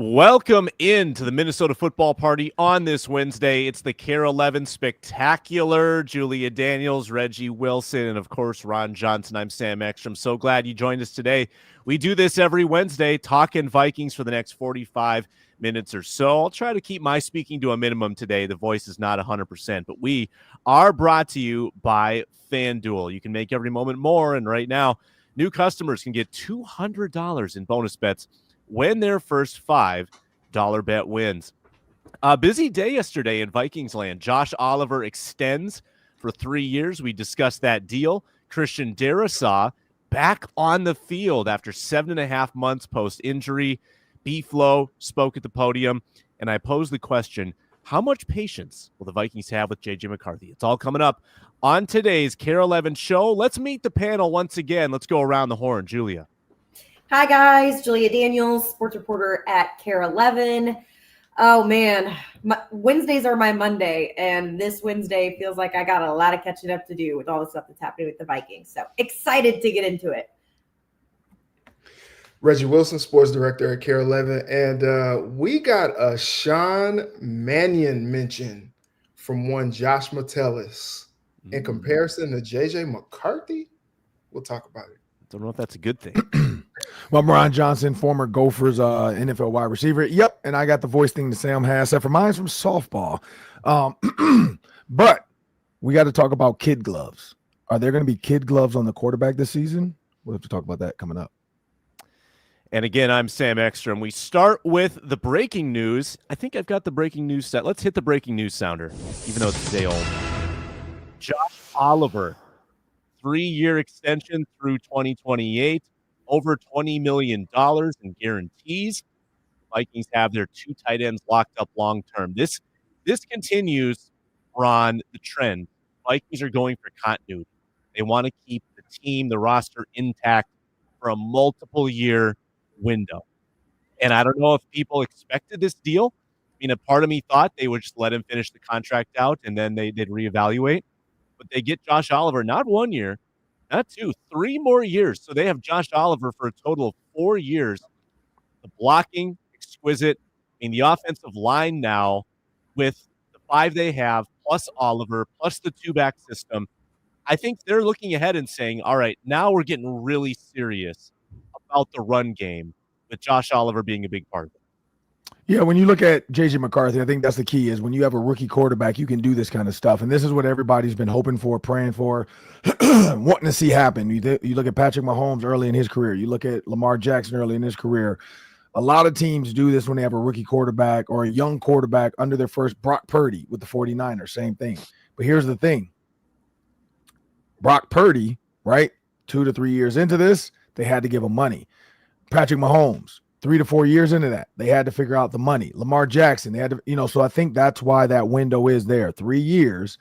Welcome into the Minnesota football party on this Wednesday. It's the Care 11 Spectacular. Julia Daniels, Reggie Wilson, and of course, Ron Johnson. I'm Sam Ekstrom. So glad you joined us today. We do this every Wednesday, talking Vikings for the next 45 minutes or so. I'll try to keep my speaking to a minimum today. The voice is not 100%, but we are brought to you by FanDuel. You can make every moment more, and right now, new customers can get $200 in bonus bets when their first $5 bet wins. A busy day yesterday in Vikings land. Josh Oliver extends for 3 years. We discussed that deal. Christian Darrisaw back on the field after 7.5 months post-injury. B-Flow spoke at the podium, and I posed the question, how much patience will the Vikings have with JJ McCarthy? It's all coming up on today's Care 11 show. Let's meet the panel once again. Let's go around the horn. Julia. Hi, guys. Julia Daniels, sports reporter at Care 11. Oh, man. Wednesdays are my Monday, and this Wednesday feels like I got a lot of catching up to do with all the stuff that's happening with the Vikings. So excited to get into it. Reggie Wilson, sports director at Care 11. And we got a Sean Mannion mention from one Josh Metellus. In comparison to JJ McCarthy, we'll talk about it. Don't know if that's a good thing. Well, Brian Johnson, former Gophers NFL wide receiver. Yep, and I got the voice thing that Sam has, except for mine's from softball. But we got to talk about kid gloves. Are there going to be kid gloves on the quarterback this season? We'll have to talk about that coming up. And again, I'm Sam Ekstrom. We start with the breaking news. I think I've got the breaking news set. Let's hit the breaking news sounder, even though it's a day old. Josh Oliver, 3-year extension through 2028, over $20 million in guarantees. Vikings have their 2 tight ends locked up long-term. This continues, Ron, the trend. Vikings are going for continuity. They want to keep the team, the roster intact for a multiple-year window. And I don't know if people expected this deal. I mean, a part of me thought they would just let him finish the contract out and then they'd reevaluate. But they get Josh Oliver, not 1 year, not 2, 3 more years. So they have Josh Oliver for a total of 4 years. The blocking, exquisite. I mean, the offensive line now with the 5 they have, plus Oliver, plus the 2-back system, I think they're looking ahead and saying, all right, now we're getting really serious about the run game with Josh Oliver being a big part of it. Yeah, when you look at JJ McCarthy, I think that's the key is when you have a rookie quarterback, you can do this kind of stuff. And this is what everybody's been hoping for, praying for, wanting to see happen. You look at Patrick Mahomes early in his career. You look at Lamar Jackson early in his career. A lot of teams do this when they have a rookie quarterback or a young quarterback under their first. Brock Purdy with the 49ers, same thing. But here's the thing. Brock Purdy, right, 2 to 3 years into this, they had to give him money. Patrick Mahomes, 3 to 4 years into that, they had to figure out the money. Lamar Jackson, they had to, so I think that's why that window is there. 3 years,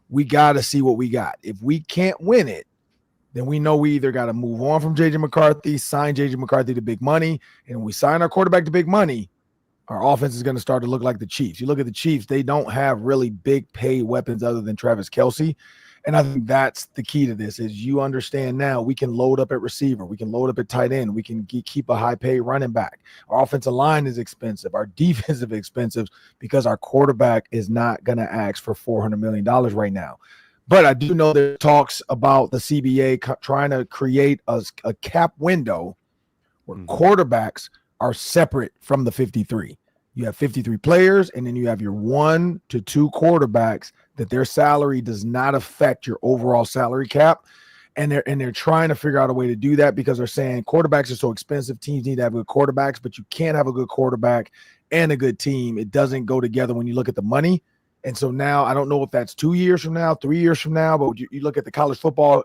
we got to see what we got. If we can't win it, then we know we either got to move on from JJ McCarthy, sign JJ McCarthy to big money, and when we sign our quarterback to big money, our offense is going to start to look like the Chiefs. You look at the Chiefs, they don't have really big pay weapons other than Travis Kelce. And I think that's the key to this is you understand now we can load up at receiver. We can load up at tight end. We can keep a high pay running back. Our offensive line is expensive. Our defense is expensive because our quarterback is not going to ask for $400 million right now. But I do know there are talks about the CBA trying to create a cap window where quarterbacks are separate from the 53. You have 53 players, and then you have your 1 to 2 quarterbacks that their salary does not affect your overall salary cap. And they're trying to figure out a way to do that because they're saying quarterbacks are so expensive. Teams need to have good quarterbacks, but you can't have a good quarterback and a good team. It doesn't go together when you look at the money. And so now I don't know if that's 2 years from now, 3 years from now, but you look at the college football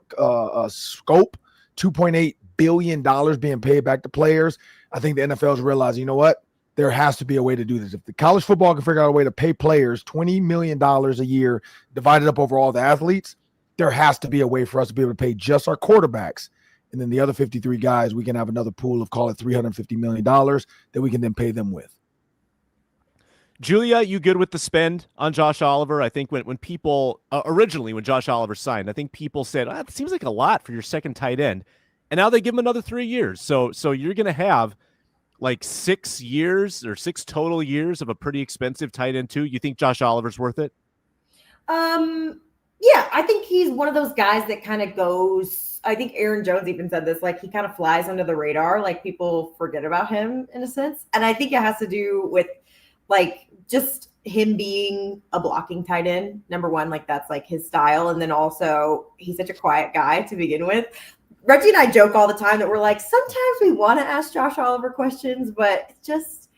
scope, $2.8 billion being paid back to players. I think the NFL's realizing, you know what? There has to be a way to do this. If the college football can figure out a way to pay players $20 million a year divided up over all the athletes, there has to be a way for us to be able to pay just our quarterbacks. And then the other 53 guys, we can have another pool of, call it $350 million that we can then pay them with. Julia, you good with the spend on Josh Oliver? I think when people originally, when Josh Oliver signed, I think people said, it seems like a lot for your second tight end. And now they give him another 3 years. So you're going to have like 6 years or 6 total years of a pretty expensive tight end too. You think Josh Oliver's worth it? Yeah, I think he's one of those guys that kind of goes. I think Aaron Jones even said this, like he kind of flies under the radar, like people forget about him in a sense. And I think it has to do with like just him being a blocking tight end. Number one, like that's like his style. And then also he's such a quiet guy to begin with. Reggie and I joke all the time that we're like, sometimes we want to ask Josh Oliver questions, but it's just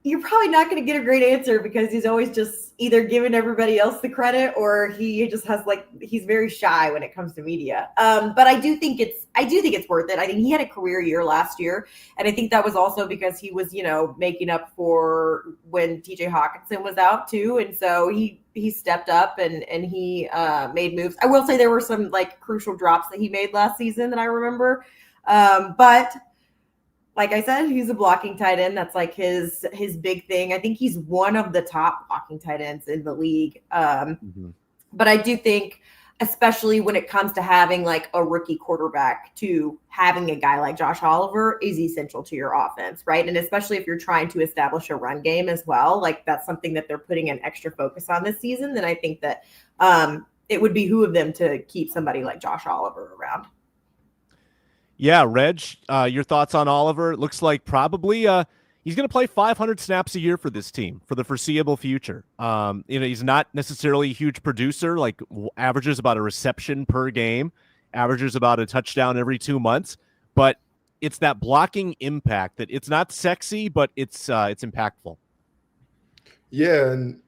you're probably not going to get a great answer because he's always just either giving everybody else the credit or he just has like he's very shy when it comes to media. But I do think it's worth it. I think he had a career year last year, and I think that was also because he was making up for when TJ Hawkinson was out too, and so he stepped up and he made moves. I will say there were some like crucial drops that he made last season that I remember, but. Like I said, he's a blocking tight end. That's like his big thing. I think he's one of the top blocking tight ends in the league. But I do think, especially when it comes to having like a rookie quarterback, to having a guy like Josh Oliver is essential to your offense, right? And especially if you're trying to establish a run game as well, like that's something that they're putting an extra focus on this season. Then I think that it would behoove them to keep somebody like Josh Oliver around. Yeah, Reg, your thoughts on Oliver? It looks like probably he's going to play 500 snaps a year for this team for the foreseeable future. He's not necessarily a huge producer, like averages about a reception per game, averages about a touchdown every 2 months, but it's that blocking impact that it's not sexy, but it's impactful. Yeah, and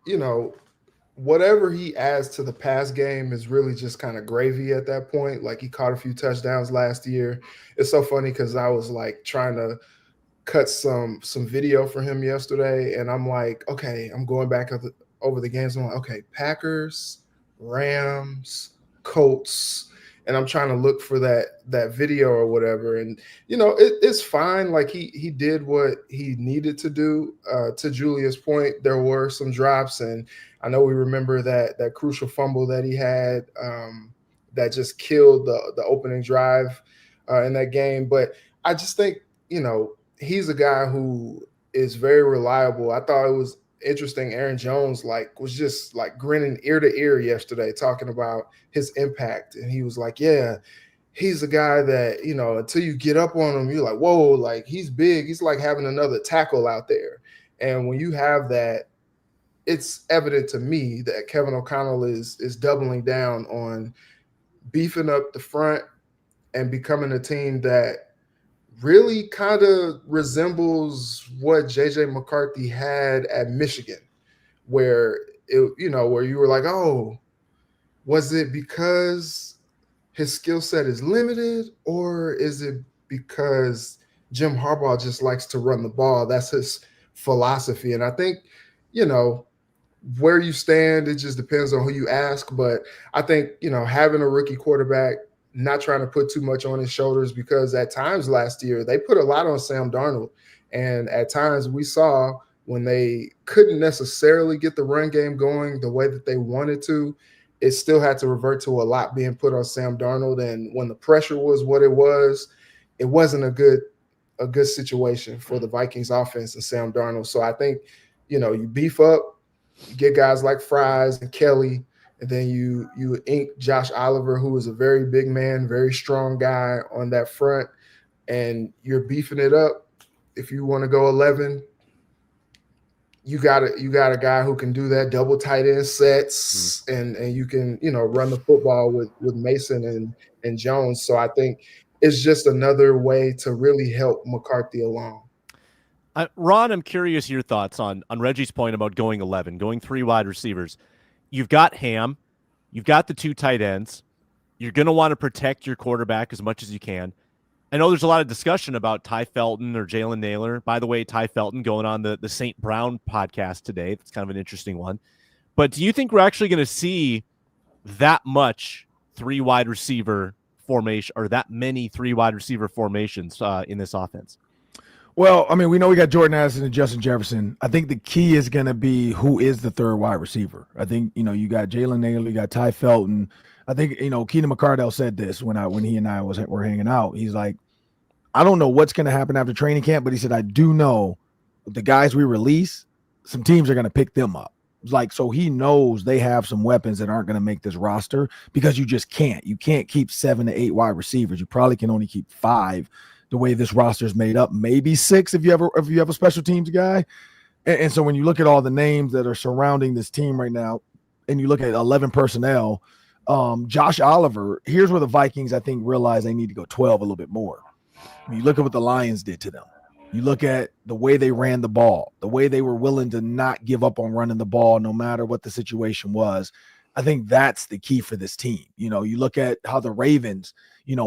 whatever he adds to the pass game is really just kind of gravy at that point. Like he caught a few touchdowns last year. It's so funny because I was like trying to cut some video for him yesterday, and I'm like, okay, I'm going back over the games. I'm like, okay, Packers, Rams, Colts, and I'm trying to look for that video or whatever. And it's fine. Like he did what he needed to do. To Julia's point, there were some drops, and I know we remember that crucial fumble that he had that just killed the opening drive in that game. But I just think he's a guy who is very reliable. I thought it was interesting. Aaron Jones was just grinning ear to ear yesterday talking about his impact, and he was like, yeah, he's a guy that until you get up on him, you're like, whoa, like he's big, he's like having another tackle out there. And when you have that, it's evident to me that Kevin O'Connell is doubling down on beefing up the front and becoming a team that really kind of resembles what JJ McCarthy had at Michigan, where where you were like, oh, was it because his skill set is limited, or is it because Jim Harbaugh just likes to run the ball? That's his philosophy. And I think, where you stand, it just depends on who you ask. But I think, having a rookie quarterback, not trying to put too much on his shoulders, because at times last year they put a lot on Sam Darnold. And at times we saw when they couldn't necessarily get the run game going the way that they wanted to, it still had to revert to a lot being put on Sam Darnold. And when the pressure was what it wasn't a good situation for the Vikings offense and Sam Darnold. So I think, you beef up, you get guys like Fries and Kelly, and then you ink Josh Oliver, who is a very big man, very strong guy on that front, and you're beefing it up. If you want to go 11, you got a guy who can do that, double tight end sets, and you can run the football with Mason and Jones. So I think it's just another way to really help McCarthy along. Ron, I'm curious your thoughts on Reggie's point about going 11, going 3 wide receivers. You've got Ham, you've got the 2 tight ends. You're going to want to protect your quarterback as much as you can. I know there's a lot of discussion about Ty Felton or Jalen Naylor. By the way, Ty Felton going on the St. Brown podcast today. That's kind of an interesting one. But do you think we're actually going to see that much 3 wide receiver formation, or that many 3 wide receiver formations in this offense? Well, I mean, we know we got Jordan Addison and Justin Jefferson. I think the key is going to be who is the 3rd wide receiver. I think, you got Jalen Naylor, you got Ty Felton. I think, Keenan McCardell said this when he and I were hanging out. He's like, I don't know what's going to happen after training camp, but he said, I do know the guys we release, some teams are going to pick them up. Like, so he knows they have some weapons that aren't going to make this roster because you just can't. You can't keep 7 to 8 wide receivers. You probably can only keep 5 the way this roster is made up, maybe 6 if you have a special teams guy. And so when you look at all the names that are surrounding this team right now, and you look at 11 personnel, Josh Oliver, here's where the Vikings, I think, realize they need to go 12 a little bit more. I mean, you look at what the Lions did to them. You look at the way they ran the ball, the way they were willing to not give up on running the ball no matter what the situation was. I think that's the key for this team. You know, you look at how the Ravens,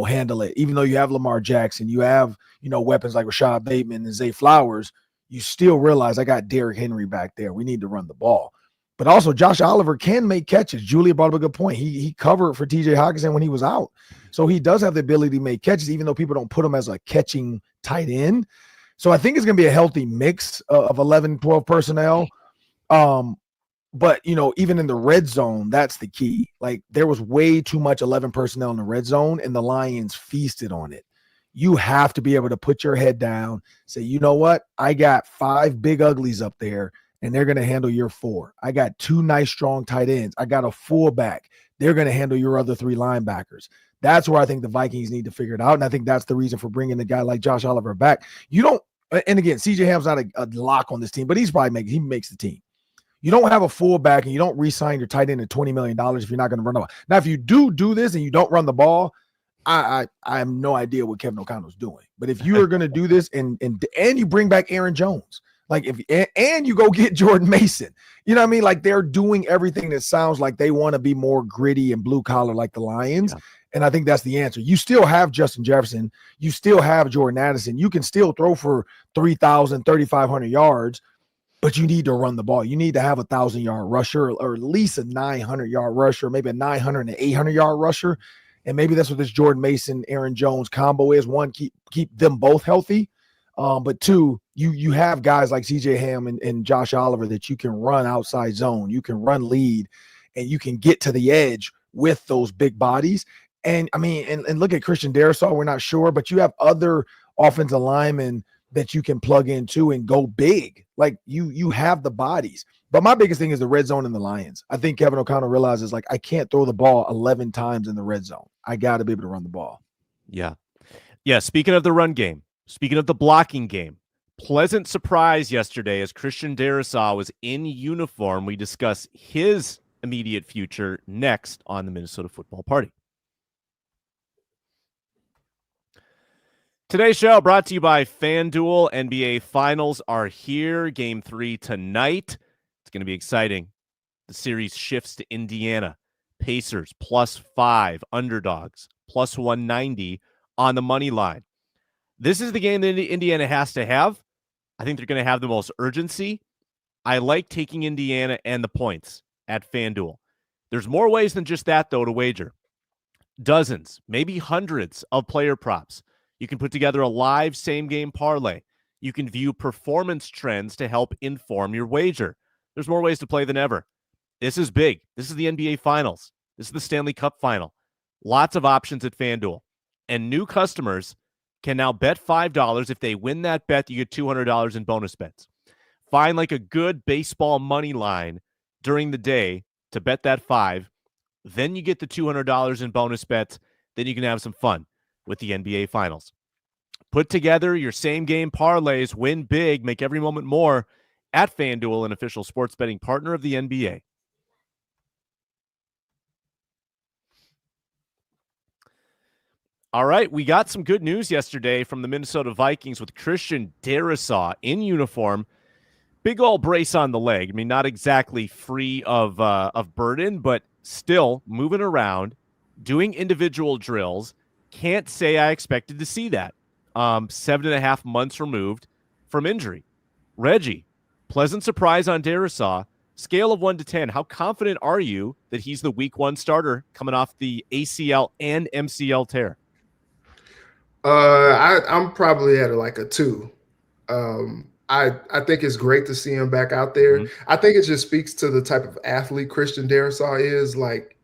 handle it. Even though you have Lamar Jackson, you have, weapons like Rashad Bateman and Zay Flowers, you still realize I got Derrick Henry back there. We need to run the ball. But also Josh Oliver can make catches. Julia brought up a good point. He covered for TJ Hockenson when he was out. So he does have the ability to make catches, even though people don't put him as a catching tight end. So I think it's going to be a healthy mix of 11, 12 personnel. But, even in the red zone, that's the key. Like, there was way too much 11 personnel in the red zone, and the Lions feasted on it. You have to be able to put your head down, say, you know what? I got 5 big uglies up there, and they're going to handle your 4. I got 2 nice, strong tight ends. I got a fullback. They're going to handle your other 3 linebackers. That's where I think the Vikings need to figure it out, and I think that's the reason for bringing a guy like Josh Oliver back. You don't – and again, C.J. Ham's not a lock on this team, but he makes the team. You don't have a fullback and you don't re-sign your tight end at $20 million if you're not going to run the ball. Now, if you do this and you don't run the ball, I have no idea what Kevin O'Connell's doing. But if you are going to do this and you bring back Aaron Jones, like and you go get Jordan Mason, you know what I mean? Like, they're doing everything that sounds like they want to be more gritty and blue collar like the Lions. Yeah. And I think that's the answer. You still have Justin Jefferson. You still have Jordan Addison. You can still throw for 3,000, 3,500 yards, but you need to run the ball. You need to have a 1,000-yard rusher or at least a 900-yard rusher, maybe a 900 and 800-yard rusher. And maybe that's what this Jordan Mason, Aaron Jones combo is. 1, keep them both healthy. But 2, you have guys like C.J. Ham and Josh Oliver that you can run outside zone. You can run lead, and you can get to the edge with those big bodies. And, I mean, and look at Christian Darrisaw. We're not sure, but you have other offensive linemen that you can plug into and go big. Like, you have the bodies. But my biggest thing is the red zone and the Lions. I think Kevin O'Connell realizes, like, I can't throw the ball 11 times in the red zone. I got to be able to run the ball. Yeah. Yeah, speaking of the run game, speaking of the blocking game, pleasant surprise yesterday as Christian Darrisaw was in uniform. We discuss his immediate future next on the Minnesota Football Party. Today's show brought to you by FanDuel. NBA Finals are here. Game 3 tonight. It's going to be exciting. The series shifts to Indiana. Pacers +5, underdogs +190 on the money line. This is the game that Indiana has to have. I think they're going to have the most urgency. I like taking Indiana and the points at FanDuel. There's more ways than just that, though, to wager. Dozens, maybe hundreds of player props. You can put together a live same-game parlay. You can view performance trends to help inform your wager. There's more ways to play than ever. This is big. This is the NBA Finals. This is the Stanley Cup Final. Lots of options at FanDuel. And new customers can now bet $5. If they win that bet, you get $200 in bonus bets. Find like a good baseball money line during the day to bet that $5. Then you get the $200 in bonus bets. Then you can have some fun with the NBA Finals. Put together your same-game parlays, win big, make every moment more at FanDuel, an official sports betting partner of the NBA. All right, we got some good news yesterday from the Minnesota Vikings with Christian Darrisaw in uniform. Big old brace on the leg. I mean, not exactly free of burden, but still moving around, doing individual drills. Can't say I expected to see that. 7.5 months removed from injury. Reggie, pleasant surprise on Darrisaw. Scale of 1 to 10, how confident are you that he's the week 1 starter coming off the ACL and MCL tear? I'm probably at like a 2. I think it's great to see him back out there. Mm-hmm. I think it just speaks to the type of athlete Christian Darrisaw is. Like,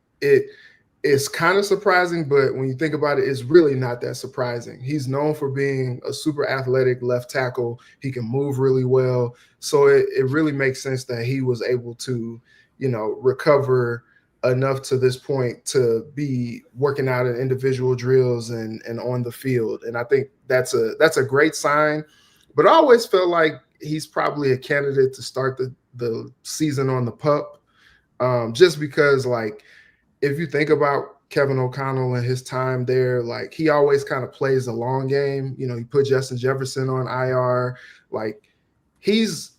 it's kind of surprising, but when you think about it, it's really not that surprising. He's known for being a super athletic left tackle. He can move really well. So it really makes sense that he was able to, recover enough to this point to be working out in individual drills and on the field. And I think that's a great sign. But I always felt like he's probably a candidate to start the season on the pup, just because, like, if you think about Kevin O'Connell and his time there, like, he always kind of plays the long game. He put Justin Jefferson on IR. Like, he's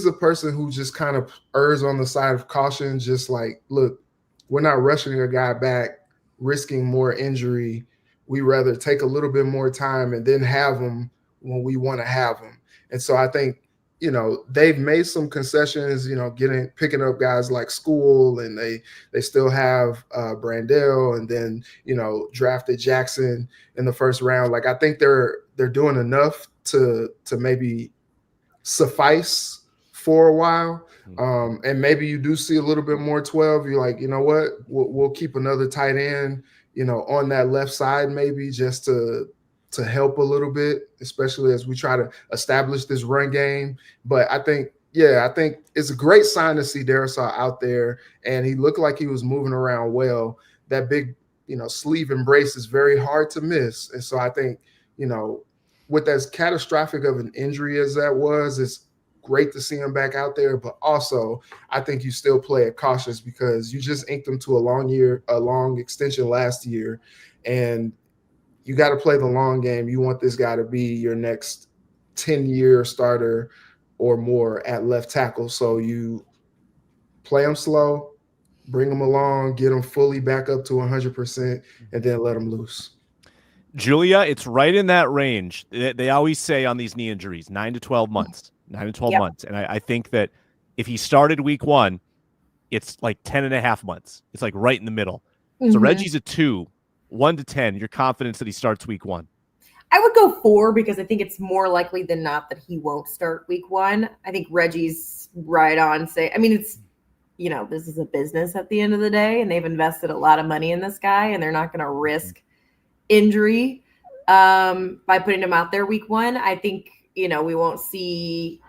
a person who just kind of errs on the side of caution, just like, look, we're not rushing a guy back, risking more injury. We rather take a little bit more time and then have him when we want to have him. And so I think, they've made some concessions, picking up guys like School, and they still have Brandell, and then, drafted Jackson in the first round. Like, I think they're doing enough to maybe suffice for a while. And maybe you do see a little bit more 12. You're like, you know what, we'll keep another tight end, on that left side, maybe just to help a little bit, especially as we try to establish this run game. But I think it's a great sign to see Darrisaw out there, and he looked like he was moving around well. That big, sleeve embrace is very hard to miss. And so I think, with as catastrophic of an injury as that was, it's great to see him back out there. But also, I think you still play it cautious because you just inked him to a long extension last year, and you got to play the long game. You want this guy to be your next 10-year starter or more at left tackle. So you play him slow, bring him along, get him fully back up to 100%, and then let him loose. Julia, it's right in that range. They always say on these knee injuries, 9 to 12 months, 9 to 12 months. And I think that if he started week 1, it's like 10 and a half months. It's like right in the middle. So Reggie's a 2. 1 to 10, your confidence that he starts week 1? I would go 4 because I think it's more likely than not that he won't start week 1. I think Reggie's right on. It's, this is a business at the end of the day, and they've invested a lot of money in this guy, and they're not going to risk injury by putting him out there week 1. I think, we won't see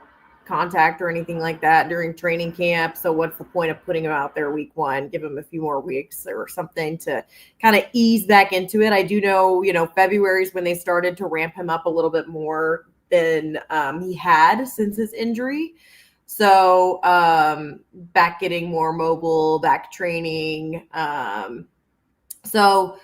contact or anything like that during training camp. So what's the point of putting him out there week 1? Give him a few more weeks or something to kind of ease back into it. I do know, February is when they started to ramp him up a little bit more than he had since his injury. So back getting more mobile, back training. So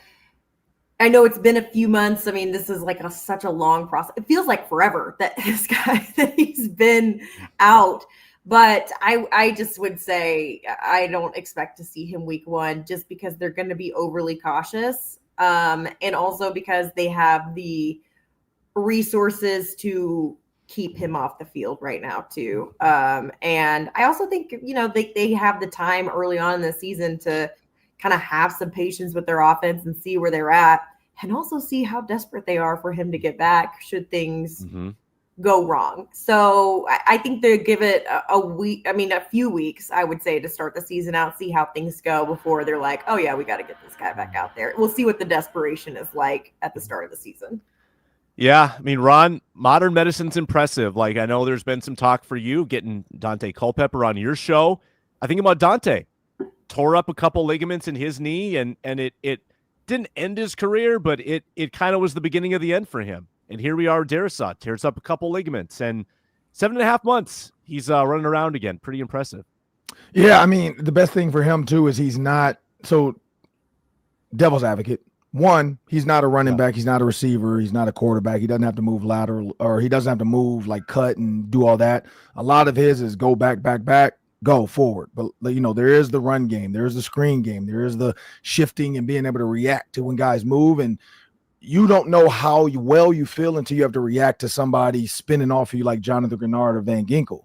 I know it's been a few months. I mean, this is like such a long process. It feels like forever that this guy, that he's been out. But I just would say I don't expect to see him week 1 just because they're going to be overly cautious. And also because they have the resources to keep him off the field right now too. And I also think, they have the time early on in the season to kind of have some patience with their offense and see where they're at, and also see how desperate they are for him to get back should things go wrong. So I think they give it a few weeks, I would say, to start the season out, see how things go before they're like, oh yeah, we got to get this guy back out there. We'll see what the desperation is like at the start of the season. Yeah, I mean, Ron, modern medicine's impressive. Like, I know there's been some talk for you getting Dante Culpepper on your show. I think about Dante. Tore up a couple ligaments in his knee, and it didn't end his career, but it kind of was the beginning of the end for him. And here we are, Darrisaw tears up a couple ligaments, and 7.5 months, he's running around again. Pretty impressive. Yeah, I mean, the best thing for him, too, is he's not – so devil's advocate. One, he's not a running back. He's not a receiver. He's not a quarterback. He doesn't have to move lateral, or he doesn't have to move, like, cut and do all that. A lot of his is go back, go forward. But, there is the run game. There is the screen game. There is the shifting and being able to react to when guys move. And you don't know how well you feel until you have to react to somebody spinning off of you like Jonathan Grenard or Van Ginkel.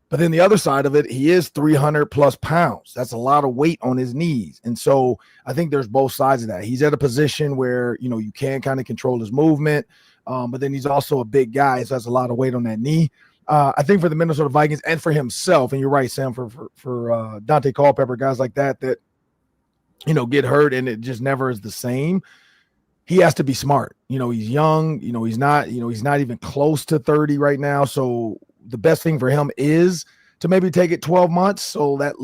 But then the other side of it, he is 300 plus pounds. That's a lot of weight on his knees. And so I think there's both sides of that. He's at a position where, you can kind of control his movement. But then he's also a big guy. So that's a lot of weight on that knee. I think for the Minnesota Vikings and for himself, and you're right, Sam, for Dante Culpepper, guys like that get hurt and it just never is the same. He has to be smart. He's young, he's not even close to 30 right now. So the best thing for him is to maybe take it 12 months. So that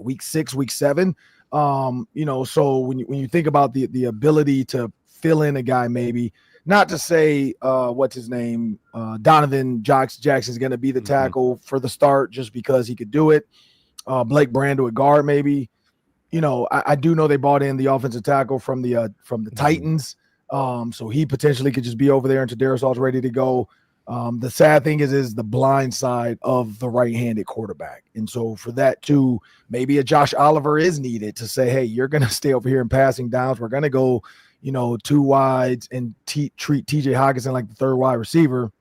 week 6, week 7. So when you think about the ability to fill in a guy, maybe not to say what's his name, Donovan Jackson's going to be the tackle for the start just because he could do it. Blake Brando at guard, maybe. I do know they bought in the offensive tackle from the Titans. So he potentially could just be over there until Darrisaw's ready to go. The sad thing is the blind side of the right-handed quarterback. And so for that too, maybe a Josh Oliver is needed to say, hey, you're going to stay over here in passing downs. We're going to go, 2 wides and treat TJ Hawkinson like the third wide receiver.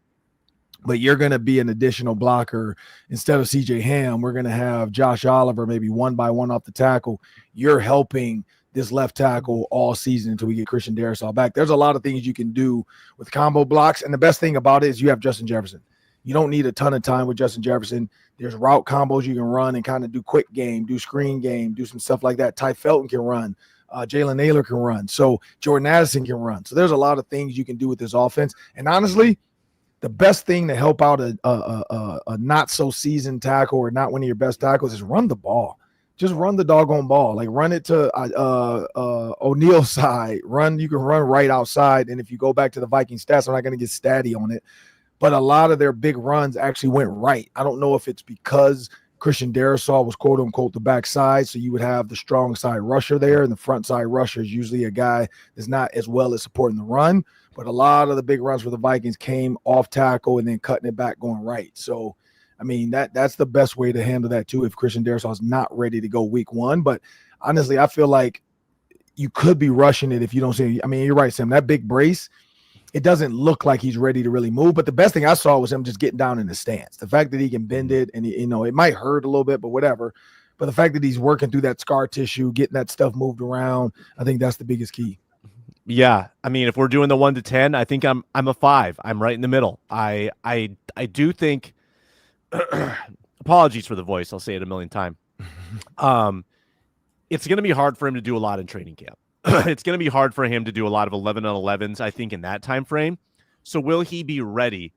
But you're going to be an additional blocker instead of CJ Ham. We're going to have Josh Oliver maybe 1-by-1 off the tackle. You're helping this left tackle all season until we get Christian Darrisaw back. There's a lot of things you can do with combo blocks. And the best thing about it is you have Justin Jefferson. You don't need a ton of time with Justin Jefferson. There's route combos you can run and kind of do quick game, do screen game, do some stuff like that. Ty Felton can run. Jalen Naylor can run. So Jordan Addison can run. So there's a lot of things you can do with this offense. And honestly, the best thing to help out a not so seasoned tackle or not one of your best tackles is run the ball. Just run the doggone ball. Like run it to O'Neal's side. You can run right outside. And if you go back to the Vikings stats, I'm not going to get statty on it, but a lot of their big runs actually went right. I don't know if it's because Christian Darrisaw was quote unquote the backside, so you would have the strong side rusher there, and the front side rusher is usually a guy that's not as well as supporting the run. But a lot of the big runs for the Vikings came off tackle and then cutting it back going right. So, I mean, that's the best way to handle that too if Christian Darrisaw is not ready to go week 1. But honestly, I feel like you could be rushing it if you don't see – I mean, you're right, Sam. That big brace, it doesn't look like he's ready to really move. But the best thing I saw was him just getting down in the stance. The fact that he can bend it and, it might hurt a little bit, but whatever. But the fact that he's working through that scar tissue, getting that stuff moved around, I think that's the biggest key. Yeah, I mean, if we're doing the 1 to 10, I think I'm a 5. I'm right in the middle. I do think. Apologies for the voice. I'll say it a million times. It's going to be hard for him to do a lot in training camp. It's going to be hard for him to do a lot of 11 on 11s. I think in that time frame. So will he be ready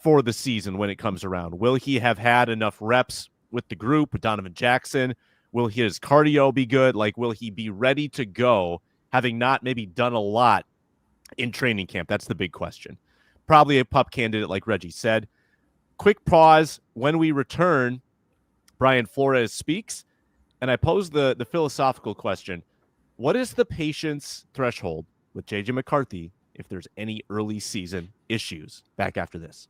for the season when it comes around? Will he have had enough reps with the group with Donovan Jackson? Will his cardio be good? Like, will he be ready to go? Having not maybe done a lot in training camp? That's the big question. Probably a pup candidate, like Reggie said. Quick pause. When we return, Brian Flores speaks, and I pose the philosophical question. What is the patience threshold with JJ McCarthy if there's any early season issues? Back after this.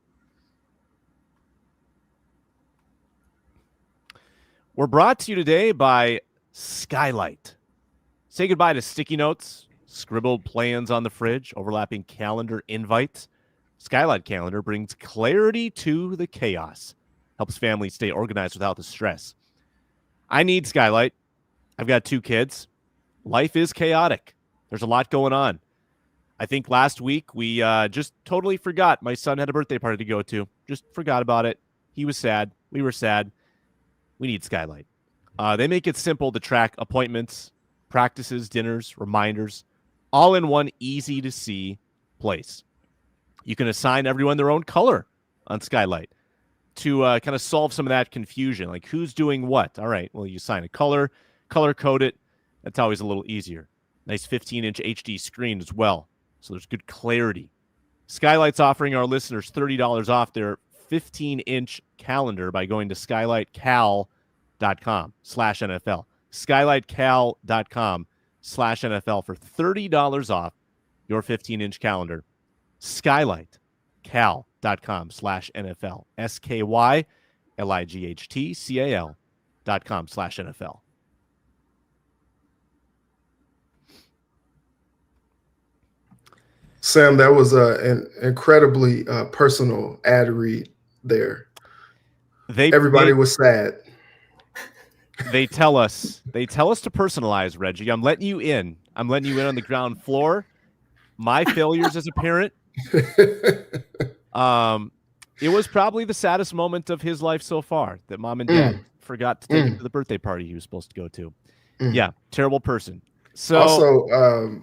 We're brought to you today by Skylight. Say goodbye to sticky notes, scribbled plans on the fridge, overlapping calendar invites. Skylight Calendar brings clarity to the chaos, helps families stay organized without the stress. I need Skylight. I've got 2 kids. Life is chaotic. There's a lot going on. I think last week we just totally forgot. My son had a birthday party to go to. Just forgot about it. He was sad. We were sad. We need Skylight. They make it simple to track appointments, practices, dinners, reminders, all in one easy-to-see place. You can assign everyone their own color on Skylight to kind of solve some of that confusion, like who's doing what. All right, well, you assign a color code it. That's always a little easier. Nice 15-inch HD screen as well, so there's good clarity. Skylight's offering our listeners $30 off their 15-inch calendar by going to skylightcal.com/NFL. Skylightcal.com/NFL for $30 off your 15-inch calendar. Skylightcal.com/NFL. SKYLIGHTCAL.com/NFL. Sam, that was an incredibly personal ad read there. Everybody was sad. They tell us to personalize, Reggie. I'm letting you in on the ground floor. My failures as a parent. It was probably the saddest moment of his life so far that mom and dad forgot to take him to the birthday party he was supposed to go to. Yeah, terrible person. So Also,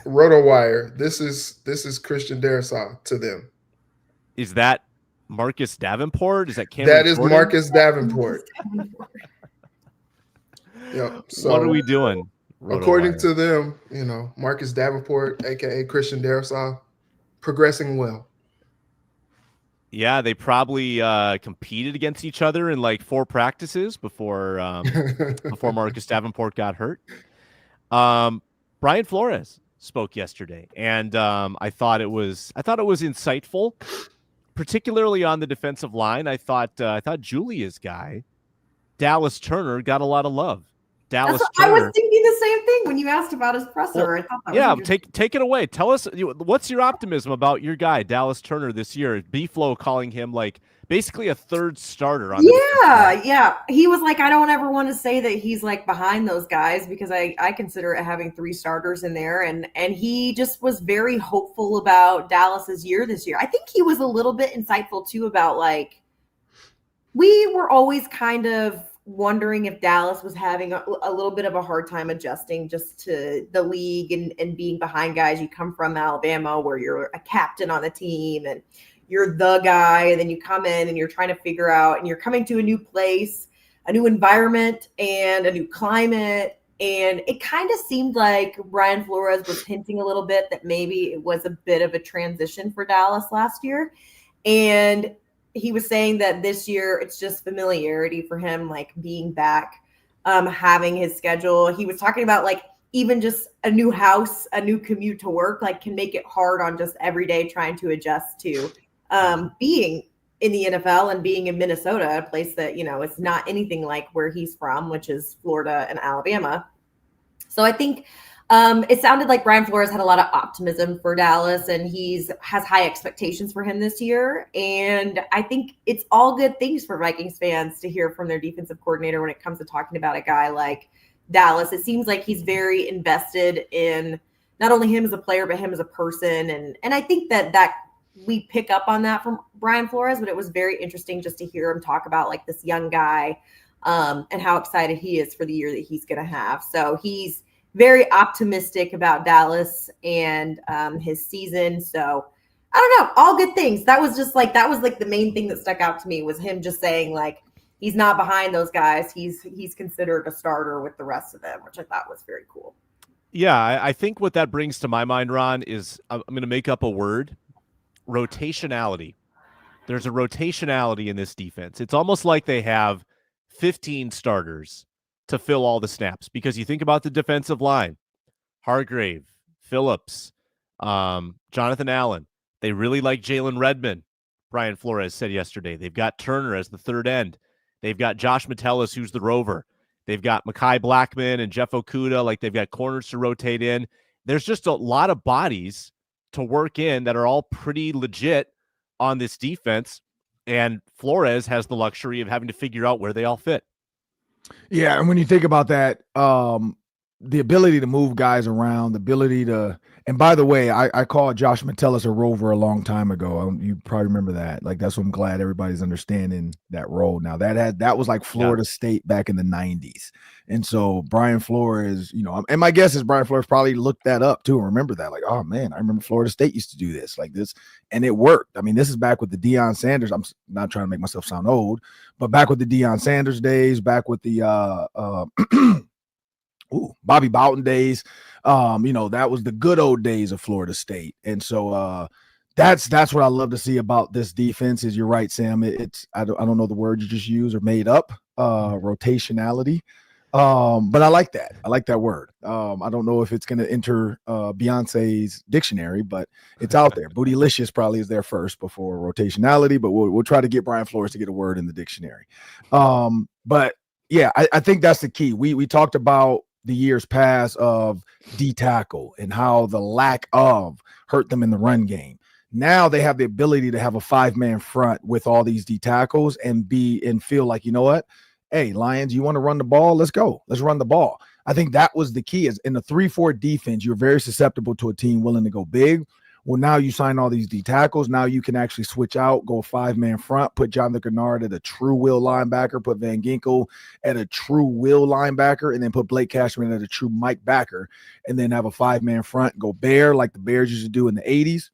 RotoWire. This is Christian Darrisaw to them. is that Marcus Davenport? Is that Cameron That is Jordan? Marcus Davenport. Yep. So What are we doing? according RotoWire? to them, Marcus Davenport, aka Christian Darrisaw, progressing well. Yeah, they probably competed against each other in like 4 practices before Marcus Davenport got hurt. Brian Flores spoke yesterday, and I thought it was insightful, particularly on the defensive line. I thought Julia's guy, Dallas Turner, got a lot of love. Dallas That's what Turner. I was thinking the same thing when you asked about his presser. Well, I thought that yeah, was take it away. Tell us what's your optimism about your guy, Dallas Turner, this year. B-Flow calling him like basically a third starter on the defensive line. Yeah. He was like, I don't ever want to say that he's like behind those guys because I consider it having 3 starters in there. And he just was very hopeful about Dallas's year this year. I think he was a little bit insightful too about like, we were always kind of wondering if Dallas was having a little bit of a hard time adjusting just to the league and being behind guys. You come from Alabama where you're a captain on the team and you're the guy, and then you come in and you're trying to figure out, and you're coming to a new place, a new environment, and a new climate. And it kind of seemed like Brian Flores was hinting a little bit that maybe it was a bit of a transition for Dallas last year. And he was saying that this year it's just familiarity for him, like being back, having his schedule. He was talking about like even just a new house, a new commute to work, like can make it hard on just every day trying to adjust to being in the NFL and being in Minnesota, a place that, it's not anything like where he's from, which is Florida and Alabama. So I think it sounded like Brian Flores had a lot of optimism for Dallas, and has high expectations for him this year. And I think it's all good things for Vikings fans to hear from their defensive coordinator when it comes to talking about a guy like Dallas. It seems like he's very invested in not only him as a player, but him as a person. And I think that we pick up on that from Brian Flores, but it was very interesting just to hear him talk about like this young guy and how excited he is for the year that he's going to have. So he's very optimistic about Dallas and his season. So I don't know, all good things. That was the main thing that stuck out to me was him just saying like, he's not behind those guys. He's considered a starter with the rest of them, which I thought was very cool. Yeah, I think what that brings to my mind, Ron, is I'm going to make up a word: rotationality. There's a rotationality in this defense. It's almost like they have 15 starters to fill all the snaps, because you think about the defensive line: Hargrave, Phillips, Jonathan Allen. They really like Jalen Redmond, Brian Flores said yesterday. They've got Turner as the third end. They've got Josh Metellus, who's the rover. They've got Mekhi Blackman and Jeff Okudah. Like, they've got corners to rotate in. There's just a lot of bodies to work in that are all pretty legit on this defense. And Flores has the luxury of having to figure out where they all fit. Yeah, and when you think about that, the ability to move guys around, the ability to, and by the way, I called Josh Metellus a rover a long time ago. You probably remember that. Like, that's what I'm glad everybody's understanding that role now. That was like Florida State back in the 90s. And so Brian Flores, and my guess is Brian Flores probably looked that up too and remember that. Like, oh man, I remember Florida State used to do this like this, and it worked. I mean, this is back with the Deion Sanders. I'm not trying to make myself sound old, but back with the Deion Sanders days, back with the Bobby Bowden days. That was the good old days of Florida State. And so that's what I love to see about this defense. Is you're right, Sam. It's I don't know the word you just used or made up, rotationality. But I like that. I like that word. I don't know if it's going to enter Beyonce's dictionary, but it's out there. Bootylicious probably is there first before rotationality, but we'll try to get Brian Flores to get a word in the dictionary. But yeah, I think that's the key. We talked about the years past of D tackle and how the lack of hurt them in the run game. Now they have the ability to have a 5-man front with all these D tackles and feel like, you know what? Hey, Lions, you want to run the ball? Let's go. Let's run the ball. I think that was the key. Is in the 3-4 defense, you're very susceptible to a team willing to go big, Well, now you sign all these D tackles. Now you can actually switch out, go 5-man front, put Jonathan Kennard at a true will linebacker, put Van Ginkel at a true will linebacker, and then put Blake Cashman at a true Mike backer, and then have a 5-man front, go bear like the Bears used to do in the 80s.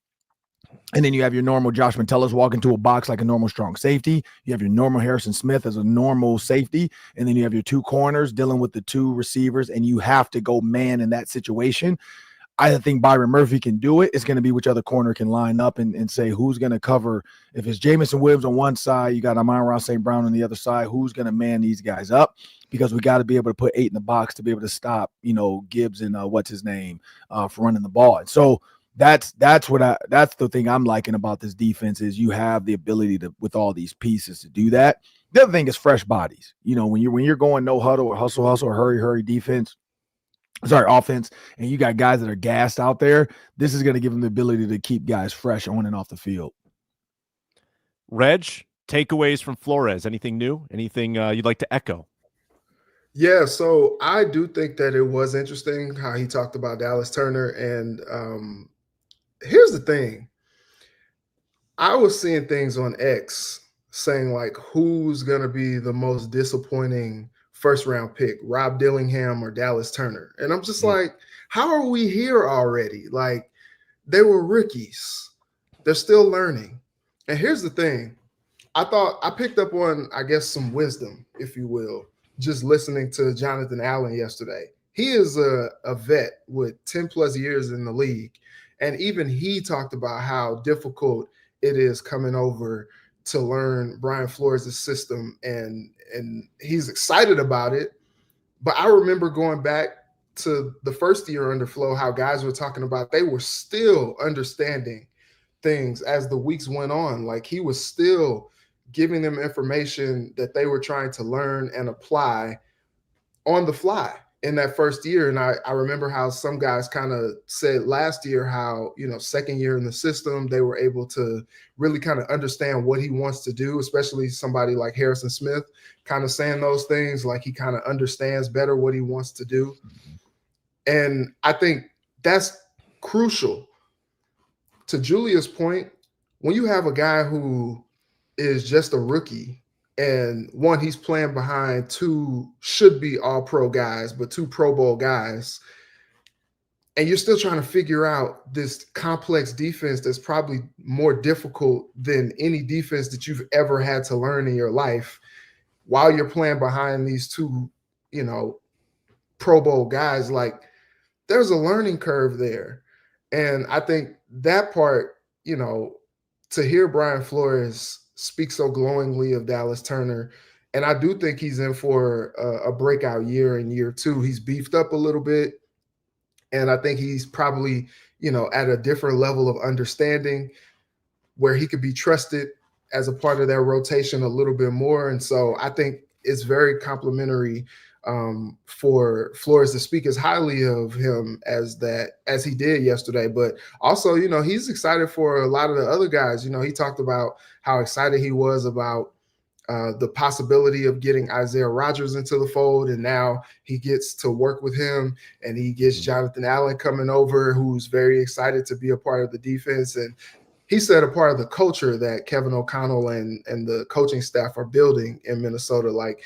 And then you have your normal Josh Metellus walk into a box like a normal strong safety. You have your normal Harrison Smith as a normal safety. And then you have your 2 corners dealing with the 2 receivers, and you have to go man in that situation. I think Byron Murphy can do it. It's going to be which other corner can line up and say who's going to cover. If it's Jamison Williams on one side, you got Amon-Ra St. Brown on the other side, who's going to man these guys up? Because we got to be able to put 8 in the box to be able to stop, Gibbs and what's his name for running the ball. And so that's the thing I'm liking about this defense is you have the ability to, with all these pieces, to do that. The other thing is fresh bodies. When you're going no huddle or hustle or hurry offense, and you got guys that are gassed out there, this is going to give them the ability to keep guys fresh on and off the field. Reg, takeaways from Flores, anything new? Anything you'd like to echo? Yeah, so I do think that it was interesting how he talked about Dallas Turner. And here's the thing. I was seeing things on X saying, like, who's going to be the most disappointing first-round pick, Rob Dillingham or Dallas Turner? And I'm just like, how are we here already? Like, they were rookies. They're still learning. And here's the thing. I picked up on, I guess, some wisdom, if you will, just listening to Jonathan Allen yesterday. He is a vet with 10-plus years in the league. And even he talked about how difficult it is coming over to learn Brian Flores' system. And he's excited about it. But I remember going back to the first year under Flo, how guys were talking about they were still understanding things as the weeks went on. Like, he was still giving them information that they were trying to learn and apply on the fly in that first year. And I remember how some guys kind of said last year how, second year in the system, they were able to really kind of understand what he wants to do, especially somebody like Harrison Smith kind of saying those things, like he kind of understands better what he wants to do. And I think that's crucial. To Julia's point, when you have a guy who is just a rookie, and one, he's playing behind 2 should-be all-pro guys, but 2 Pro Bowl guys, and you're still trying to figure out this complex defense that's probably more difficult than any defense that you've ever had to learn in your life, while you're playing behind these 2, Pro Bowl guys. Like, there's a learning curve there. And I think that part, to hear Brian Flores speak so glowingly of Dallas Turner, and I do think he's in for a breakout year in year 2. He's beefed up a little bit, and I think he's probably, at a different level of understanding where he could be trusted as a part of their rotation a little bit more. And so I think it's very complimentary for Flores to speak as highly of him as he did yesterday. But also, he's excited for a lot of the other guys. He talked about how excited he was about the possibility of getting Isaiah Rodgers into the fold, and now he gets to work with him, and he gets Jonathan Allen coming over, who's very excited to be a part of the defense. And he said a part of the culture that Kevin O'Connell and the coaching staff are building in Minnesota. Like,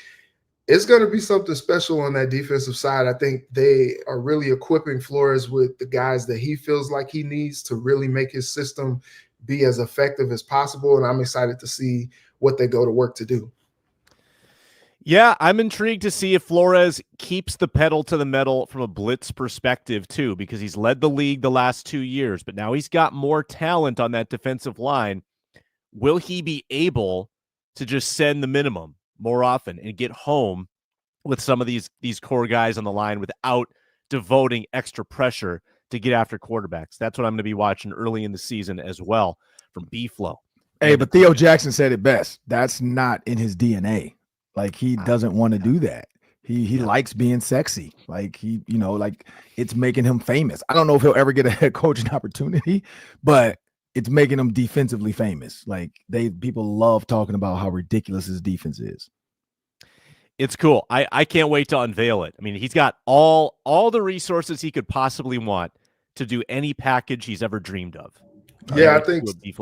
it's going to be something special on that defensive side. I think they are really equipping Flores with the guys that he feels like he needs to really make his system be as effective as possible. And I'm excited to see what they go to work to do. Yeah, I'm intrigued to see if Flores keeps the pedal to the metal from a blitz perspective too, because he's led the league the last 2 years, but now he's got more talent on that defensive line. Will he be able to just send the minimum more often and get home with some of these core guys on the line without devoting extra pressure to get after quarterbacks? That's what I'm going to be watching early in the season as well from B-Flow. Hey, but Theo Jackson said it best. That's not in his DNA. Like, he doesn't want to do that. He likes being sexy. Like, like, it's making him famous. I don't know if he'll ever get a head coaching opportunity, but it's making him defensively famous. Like, people love talking about how ridiculous his defense is. It's cool. I can't wait to unveil it. I mean, he's got all the resources he could possibly want to do any package he's ever dreamed of. Yeah, carry to a beef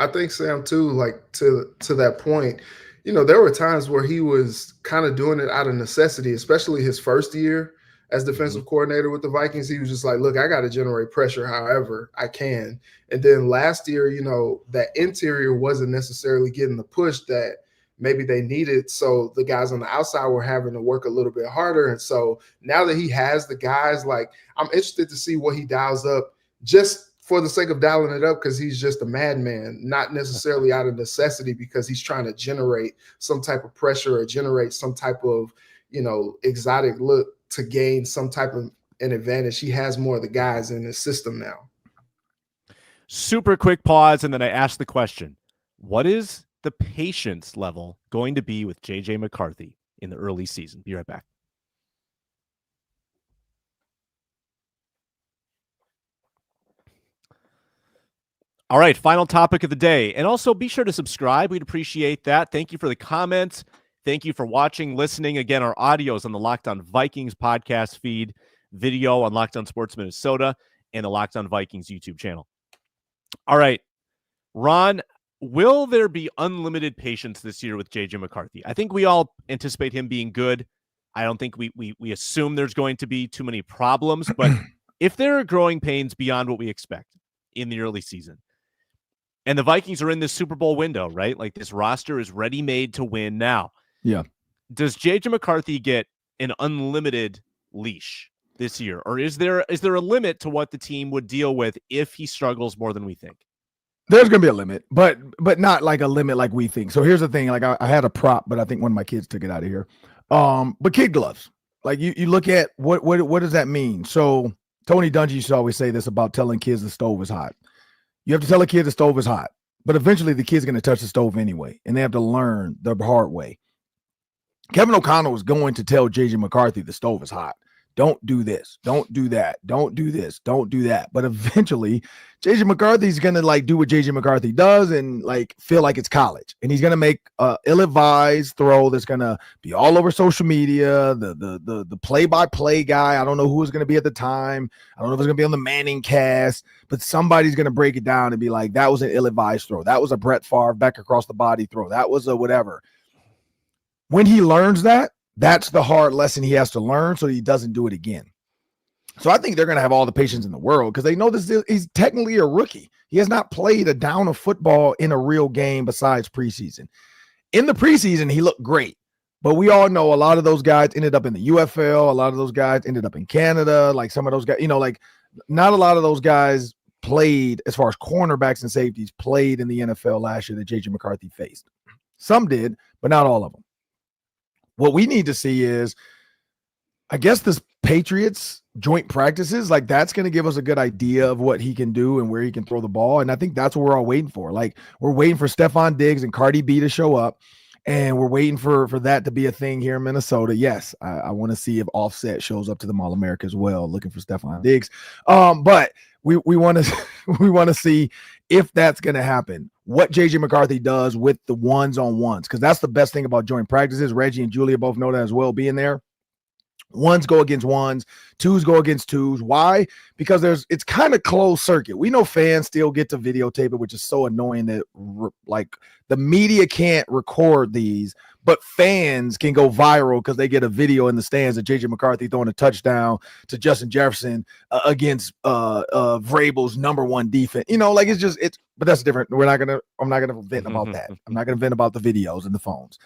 I think Sam too, like to that point, there were times where he was kind of doing it out of necessity, especially his first year as defensive coordinator with the Vikings. He was just like, look, I got to generate pressure however I can. And then last year, that interior wasn't necessarily getting the push that maybe they needed. So the guys on the outside were having to work a little bit harder. And so now that he has the guys, like, I'm interested to see what he dials up just for the sake of dialing it up, because he's just a madman, not necessarily out of necessity because he's trying to generate some type of pressure or generate some type of, exotic look to gain some type of an advantage. He has more of the guys in his system now. Super quick pause, and then I ask the question, what is the patience level going to be with JJ McCarthy in the early season? Be right back. All right, final topic of the day. And also be sure to subscribe. We'd appreciate that. Thank you for the comments. Thank you for watching, listening. Again, our audio is on the Locked On Vikings podcast feed, video on Locked On Sports Minnesota, and the Locked On Vikings YouTube channel. All right, Ron, will there be unlimited patience this year with JJ McCarthy? I think we all anticipate him being good. I don't think we assume there's going to be too many problems, but if there are growing pains beyond what we expect in the early season, and the Vikings are in this Super Bowl window, right? Like, this roster is ready-made to win now. Yeah. Does JJ McCarthy get an unlimited leash this year? Or is there a limit to what the team would deal with if he struggles more than we think? There's going to be a limit, but not like a limit like we think. So here's the thing. Like, I had a prop, but I think one of my kids took it out of here. But kid gloves. Like, you look at what does that mean? So Tony Dungy used to always say this about telling kids the stove is hot. You have to tell a kid the stove is hot, but eventually the kid's going to touch the stove anyway, and they have to learn the hard way. Kevin O'Connell is going to tell JJ McCarthy the stove is hot. Don't do this. Don't do that. Don't do this. Don't do that. But eventually, JJ McCarthy's going to like do what JJ McCarthy does and like feel like it's college. And he's going to make a ill-advised throw that's going to be all over social media. The play-by-play guy, I don't know who it's going to be at the time. I don't know if it's going to be on the Manning cast, but somebody's going to break it down and be like, that was an ill-advised throw. That was a Brett Favre back across the body throw. That was a whatever. When he learns that, that's the hard lesson he has to learn so he doesn't do it again. So I think they're going to have all the patience in the world because they know he's technically a rookie. He has not played a down of football in a real game besides preseason. In the preseason, he looked great. But we all know a lot of those guys ended up in the UFL. A lot of those guys ended up in Canada. Like some of those guys, like not a lot of those guys played as far as cornerbacks and safeties played in the NFL last year that JJ McCarthy faced. Some did, but not all of them. What we need to see is, I guess, this Patriots joint practices, like that's going to give us a good idea of what he can do and where he can throw the ball. And I think that's what we're all waiting for. Like, we're waiting for Stephon Diggs and Cardi B to show up, and we're waiting for that to be a thing here in Minnesota. Yes, I want to see if Offset shows up to the All-America as well, looking for Stephon Diggs. But we want to see if that's going to happen. What JJ McCarthy does with the ones-on-ones, because that's the best thing about joint practices. Reggie and Julia both know that as well, being there. Ones go against ones, twos go against twos. Why? Because it's kind of closed circuit. We know fans still get to videotape it, which is so annoying that like the media can't record these, but fans can go viral because they get a video in the stands of JJ McCarthy throwing a touchdown to Justin Jefferson against Vrabel's number one defense. But that's different. I'm not gonna vent about that. I'm not gonna vent about the videos and the phones.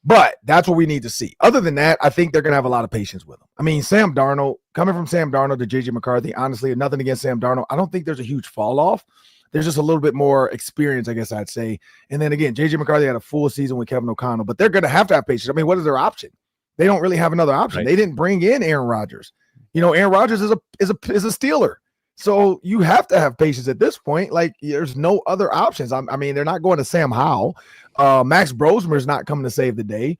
But that's what we need to see. Other than that, I think they're going to have a lot of patience with him. I mean, Sam Darnold, coming from Sam Darnold to JJ McCarthy, honestly, nothing against Sam Darnold. I don't think there's a huge fall off. There's just a little bit more experience, I guess I'd say. And then again, JJ McCarthy had a full season with Kevin O'Connell, but they're going to have patience. I mean, what is their option? They don't really have another option. Right. They didn't bring in Aaron Rodgers. Aaron Rodgers is a Steeler. So you have to have patience at this point. Like, there's no other options. I mean, they're not going to Sam Howell. Max Brosmer is not coming to save the day.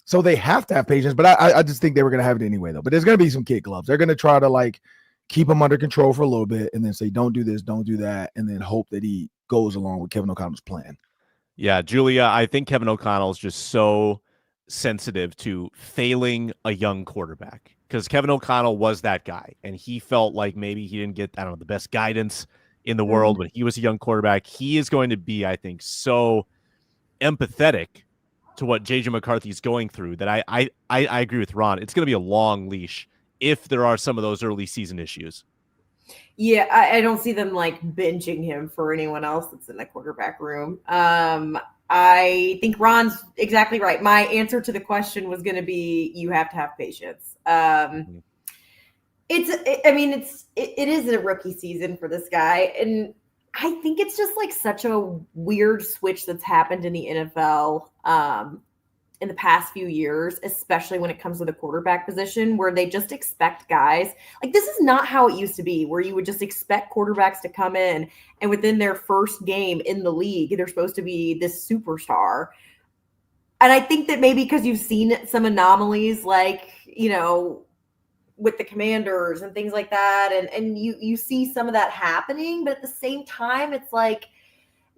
So they have to have patience. But I just think they were going to have it anyway, though. But there's going to be some kid gloves. They're going to try to, like, keep him under control for a little bit and then say, don't do this, don't do that, and then hope that he goes along with Kevin O'Connell's plan. Yeah, Julia, I think Kevin O'Connell is just so sensitive to failing a young quarterback, because Kevin O'Connell was that guy, and he felt like maybe he didn't get, the best guidance in the world when he was a young quarterback. He is going to be, I think, so empathetic to what JJ McCarthy is going through that I agree with Ron. It's going to be a long leash if there are some of those early season issues. Yeah, I don't see them like benching him for anyone else that's in the quarterback room. I think Ron's exactly right. My answer to the question was going to be you have to have patience. It is a rookie season for this guy, and I think it's just like such a weird switch that's happened in the NFL in the past few years, especially when it comes to the quarterback position, where they just expect guys. Like, this is not how it used to be, where you would just expect quarterbacks to come in and within their first game in the league, they're supposed to be this superstar. And I think that maybe because you've seen some anomalies, like, with the Commanders and things like that, and you see some of that happening, but at the same time, it's like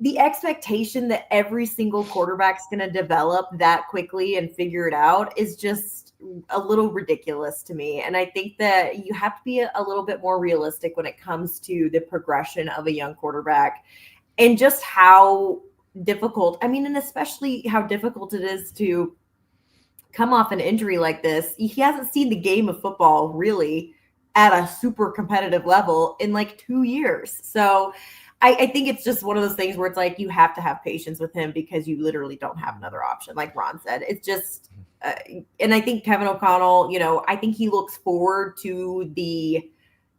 the expectation that every single quarterback's going to develop that quickly and figure it out is just a little ridiculous to me. And I think that you have to be a little bit more realistic when it comes to the progression of a young quarterback and just how difficult, and especially how difficult it is to come off an injury like this. He hasn't seen the game of football really at a super competitive level in like 2 years. So I think it's just one of those things where it's like you have to have patience with him because you literally don't have another option. Like Ron said, it's just and I think Kevin O'Connell, I think he looks forward to the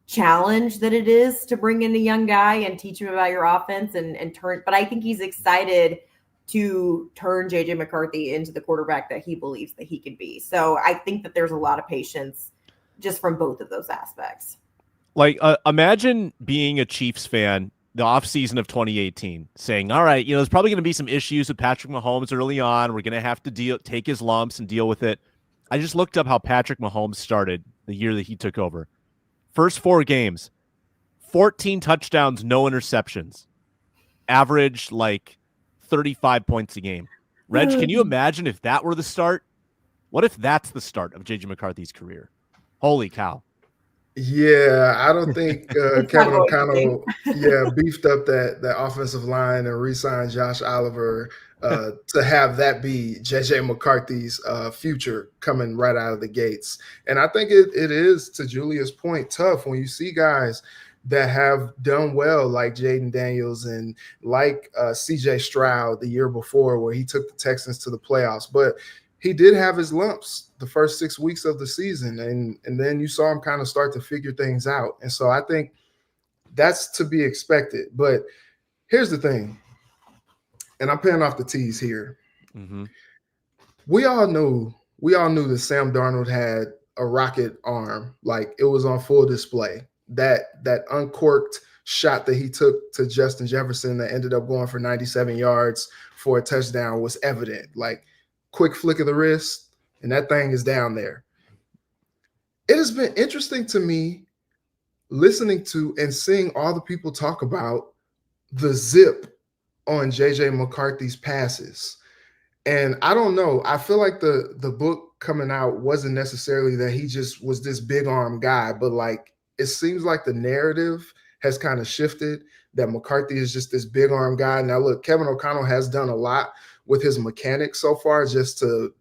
challenge that it is to bring in a young guy and teach him about your offense and turn. But I think he's excited to turn JJ McCarthy into the quarterback that he believes that he can be. So I think that there's a lot of patience just from both of those aspects. Like, imagine being a Chiefs fan the offseason of 2018, saying, all right, there's probably going to be some issues with Patrick Mahomes early on. We're going to have to take his lumps and deal with it. I just looked up how Patrick Mahomes started the year that he took over. First 4 games, 14 touchdowns, no interceptions. Average, 35 points a game. Reg, can you imagine if that were the start? What if that's the start of JJ McCarthy's career? Holy cow. Yeah, I don't think Kevin O'Connell beefed up that offensive line and re-signed Josh Oliver to have that be JJ McCarthy's future coming right out of the gates. And I think it is, to Julia's point, tough when you see guys that have done well like Jaden Daniels and like CJ Stroud the year before where he took the Texans to the playoffs. But he did have his lumps the first 6 weeks of the season, and then you saw him kind of start to figure things out. And so I think that's to be expected. But here's the thing, and I'm paying off the tease here. Mm-hmm. We all knew that Sam Darnold had a rocket arm, like it was on full display. That uncorked shot that he took to Justin Jefferson that ended up going for 97 yards for a touchdown was evident. Like, quick flick of the wrist, and that thing is down there. It has been interesting to me listening to and seeing all the people talk about the zip on JJ McCarthy's passes. And I don't know. I feel like the book coming out wasn't necessarily that he just was this big arm guy, but it seems like the narrative has kind of shifted that McCarthy is just this big arm guy. Now, look, Kevin O'Connell has done a lot with his mechanics so far just to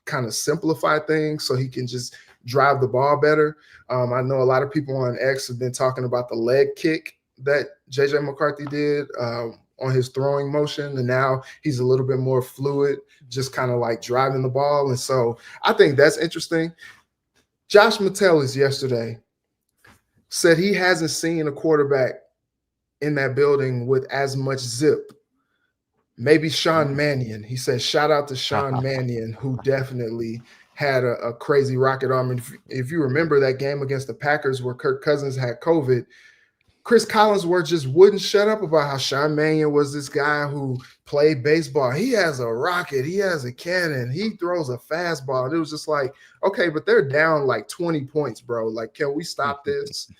kind of simplify things so he can just drive the ball better. I know a lot of people on X have been talking about the leg kick that JJ McCarthy did on his throwing motion, and now he's a little bit more fluid, just kind of like driving the ball. And so I think that's interesting. Josh Metellus yesterday said he hasn't seen a quarterback in that building with as much zip. Maybe Sean Mannion. He said, shout out to Sean Mannion, who definitely had a crazy rocket arm. And if you remember that game against the Packers where Kirk Cousins had COVID, Chris Collinsworth just wouldn't shut up about how Sean Mannion was this guy who played baseball. He has a rocket. He has a cannon. He throws a fastball. And it was just like, okay, but they're down 20 points, bro. Like, can we stop this?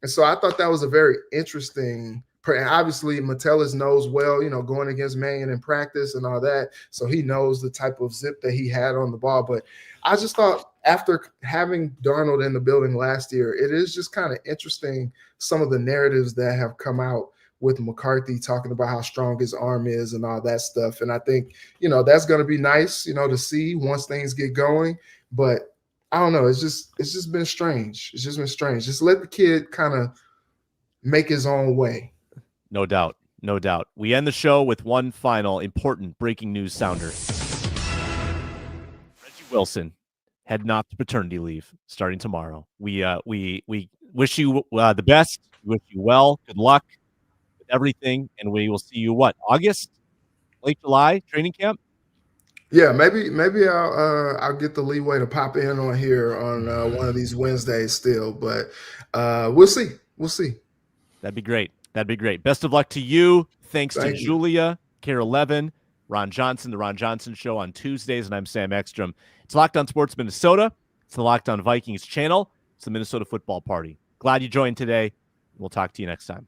And so I thought that was a very interesting. And obviously, Metellus knows well, going against Mannion in practice and all that. So he knows the type of zip that he had on the ball. But I just thought after having Darnold in the building last year, it is just kind of interesting some of the narratives that have come out with McCarthy talking about how strong his arm is and all that stuff. And I think, that's going to be nice, to see once things get going. But I don't know. It's just been strange. It's just been strange. Just let the kid kind of make his own way. No doubt. No doubt. We end the show with one final important breaking news sounder. Reggie Wilson heading off to paternity leave starting tomorrow. We wish you the best. We wish you well. Good luck with everything. And we will see you, August? Late July? Training camp? Yeah, maybe I'll get the leeway to pop in on here on one of these Wednesdays still. But we'll see. We'll see. That'd be great. That'd be great. Best of luck to you. Thanks to Thank you. Julia, Care 11, Ron Johnson, The Ron Johnson Show on Tuesdays, and I'm Sam Ekstrom. It's Locked On Sports Minnesota. It's the Locked On Vikings channel. It's the Minnesota Football Party. Glad you joined today. We'll talk to you next time.